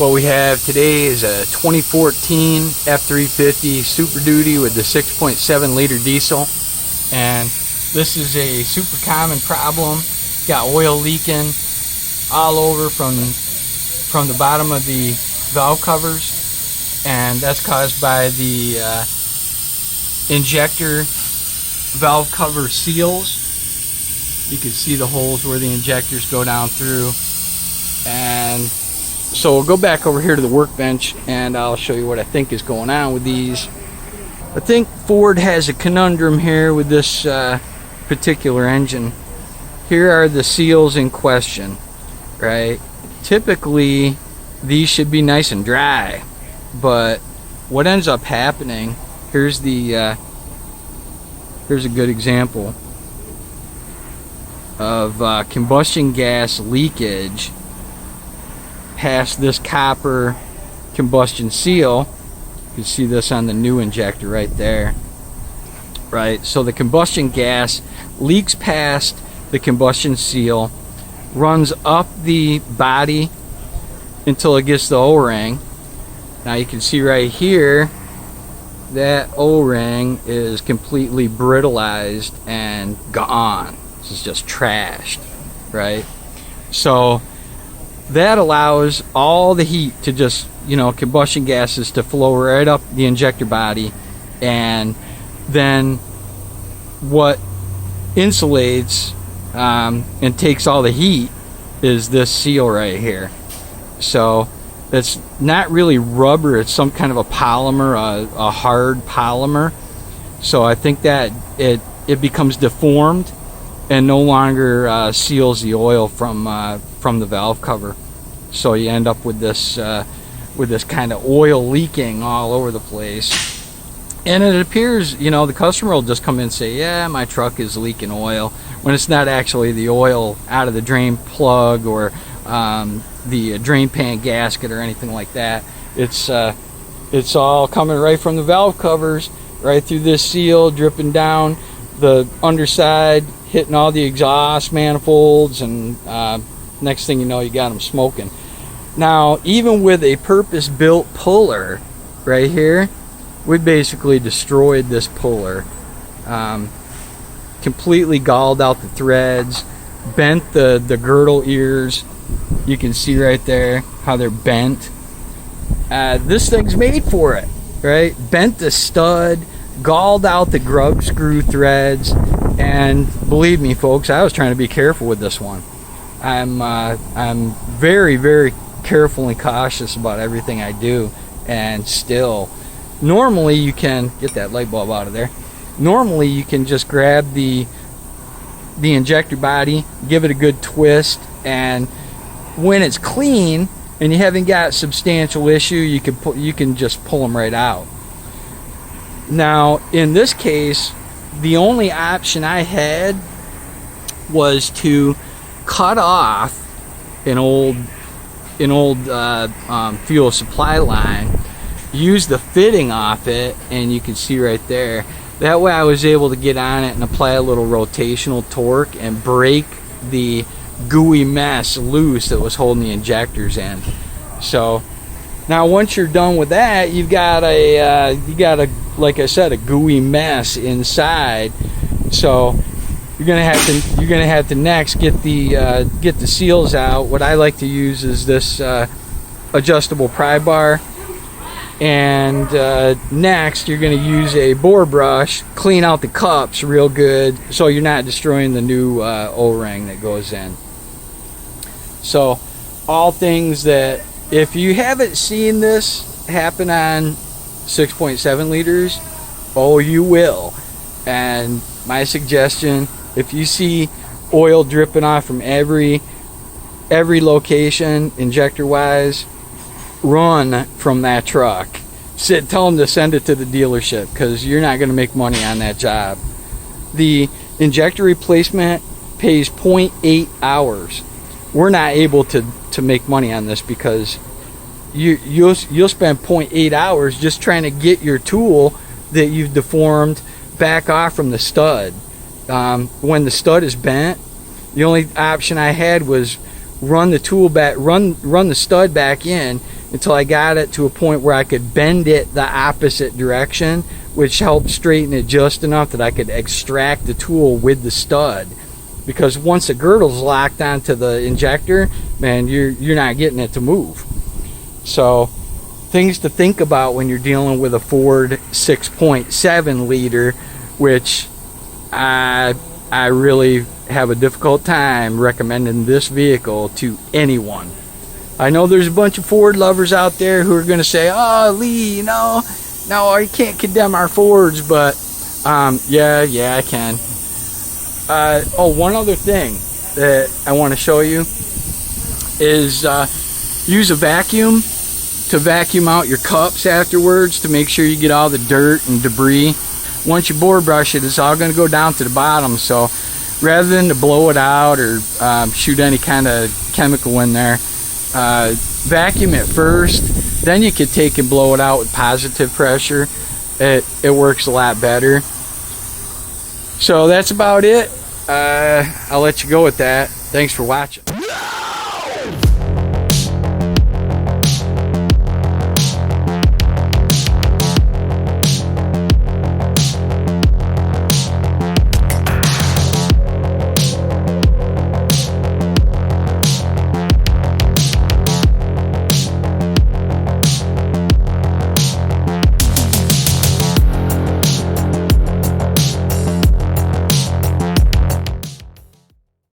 What we have today is a 2014 F350 Super Duty with the 6.7 liter diesel, and this is a super common problem. Got oil leaking all over from the bottom of the valve covers, and that's caused by the injector valve cover seals. You can see the holes where the injectors go down through. And so we'll go back over here to the workbench and I'll show you what I think is going on with these. I think Ford has a conundrum here with this particular engine. Here are the seals in question, right? Typically these should be nice and dry, but what ends up happening, here's a good example of combustion gas leakage past this copper combustion seal. You can see this on the new injector right there, right? So the combustion gas leaks past the combustion seal, runs up the body until it gets the O-ring. Now you can see right here that O-ring is completely brittleized and gone. This is just trashed, right? So that allows all the heat to just, combustion gases to flow right up the injector body, and then what insulates and takes all the heat is this seal right here. So it's not really rubber, it's some kind of a polymer, a hard polymer. So I think that it becomes deformed and no longer seals the oil from the valve cover. So you end up with this kind of oil leaking all over the place. And it appears, the customer will just come in and say, yeah, my truck is leaking oil, when it's not actually the oil out of the drain plug or the drain pan gasket or anything like that. It's all coming right from the valve covers, right through this seal, dripping down the underside, hitting all the exhaust manifolds, and next thing you know, you got them smoking. Now, even with a purpose-built puller right here, we basically destroyed this puller. Completely galled out the threads, bent the girdle ears. You can see right there how they're bent. This thing's made for it, right? Bent the stud, galled out the grub screw threads, and believe me, folks, I was trying to be careful with this one. I'm very, very careful and cautious about everything I do, and still, normally you can get that light bulb out of there. Normally you can just grab the injector body, give it a good twist, and when it's clean and you haven't got substantial issue, you can just pull them right out. Now, in this case, the only option I had was to cut off an old fuel supply line, use the fitting off it, and you can see right there. That way I was able to get on it and apply a little rotational torque and break the gooey mess loose that was holding the injectors in. So now once you're done with that, you got a like I said, a gooey mess inside. So you're gonna have to next get the seals out. What I like to use is this adjustable pry bar, and next you're going to use a bore brush, clean out the cups real good so you're not destroying the new O-ring that goes in. So all things that, if you haven't seen this happen on 6.7 liters, oh, you will. And my suggestion, if you see oil dripping off from every location injector wise, run from that truck. Tell them to send it to the dealership, because you're not going to make money on that job. The injector replacement pays 0.8 hours. We're not able to make money on this, because you'll spend 0.8 hours just trying to get your tool that you've deformed back off from the stud. When the stud is bent, the only option I had was run the tool back, run the stud back in until I got it to a point where I could bend it the opposite direction, which helped straighten it just enough that I could extract the tool with the stud. Because once the girdle's locked onto the injector, man, you're not getting it to move. So things to think about when you're dealing with a Ford 6.7 liter, which I really have a difficult time recommending this vehicle to anyone. I know there's a bunch of Ford lovers out there who are going to say, oh, Lee, no, you can't condemn our Fords, but yeah, I can. One other thing that I want to show you is use a vacuum to vacuum out your cups afterwards to make sure you get all the dirt and debris. Once you board brush it, it's all going to go down to the bottom, so rather than to blow it out or shoot any kind of chemical in there, vacuum it first, then you could take and blow it out with positive pressure. It works a lot better. So that's about it. I'll let you go with that. Thanks for watching.